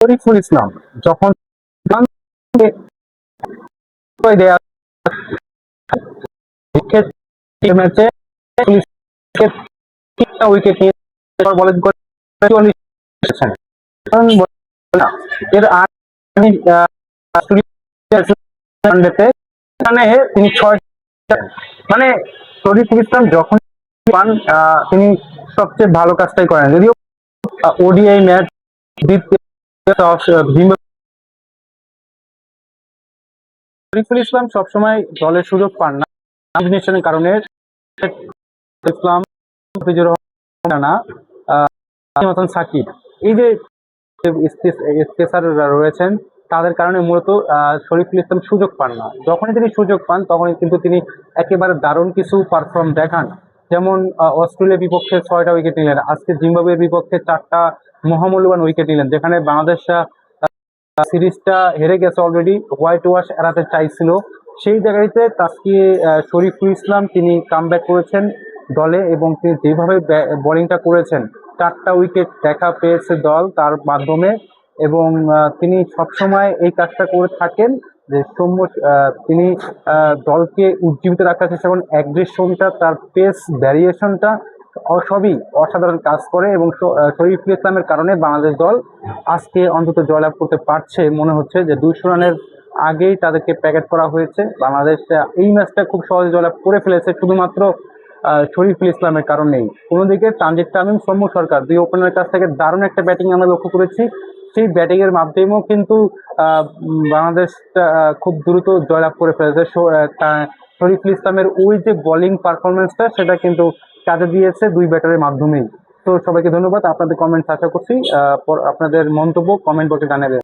শরীফুল ইসলাম যখন ম্যাচে উইকেট নিয়ে বলেন এর তিনি 6 মানে শরীফুল ইসলাম যখন পান তিনি সবচেয়ে ভালো কাজটাই করেন, যদিও ওডিআই ম্যাচ শরীফুল ইসলাম সবসময় দলের সুযোগ পান না কম্বিনেশনের কারণে। ইসলাম সাকিব এই যে স্পেসাররা রয়েছেন তাদের কারণে মূলত শরীফুল ইসলাম সুযোগ পান না। যখনই তিনি সুযোগ পান তখনই কিন্তু তিনি একেবারে দারুণ কিছু পারফর্ম দেখান। যেমন অস্ট্রেলিয়ার বিপক্ষে 6টা উইকেট নিলেন, আজকে জিম্বাবুয়ের বিপক্ষে 4টা মহামূল্যবান উইকেট নিলেন, যেখানে বাংলাদেশ সিরিজটা হেরে গেছে অলরেডি, হোয়াইট ওয়াশ এড়াতে চাইছিল। সেই জায়গাতে আজকে শরীফুল ইসলাম তিনি কামব্যাক করেছেন দলে, এবং তিনি যেভাবে বোলিংটা করেছেন 4টা উইকেট দেখা পেয়েছে দল তার মাধ্যমে। এবং তিনি সবসময় এই কাজটা করে থাকেন যে তিনি দলকে উজ্জীবিত রাখার চেষ্টা করেন। অ্যাগ্রেশনটা, তার পেস ভ্যারিয়েশনটা সবই অসাধারণ কাজ করে, এবং শরীফুল ইসলামের কারণে বাংলাদেশ দল আজকে অন্তত জয়লাভ করতে পারছে। মনে হচ্ছে যে 200 রানের আগেই তাদেরকে প্যাকেট করা হয়েছে। বাংলাদেশ এই ম্যাচটা খুব সহজে জয়লাভ করে ফেলেছে শুধুমাত্র শরীফুল ইসলামের কারণেই। অন্যদিকে তানজিদ তামিম, সৌম্য সরকার দুই ওপেনারের কাছ থেকে দারুণ একটা ব্যাটিং আমরা লক্ষ্য করেছি। সেই ব্যাটিং এর মাধ্যমেও কিন্তু বাংলাদেশ খুব দ্রুত জয়লাভ করে ফেলেছে। শরীফুল ইসলামের ওই যে বোলিং পারফরমেন্সটা সেটা কিন্তু কাজে দিয়েছে দুই ব্যাটারের মাধ্যমেই। তো সবাইকে ধন্যবাদ। আপনাদের কমেন্টস আশা করছি, আপনাদের মন্তব্য কমেন্ট বক্সে জানাবেন।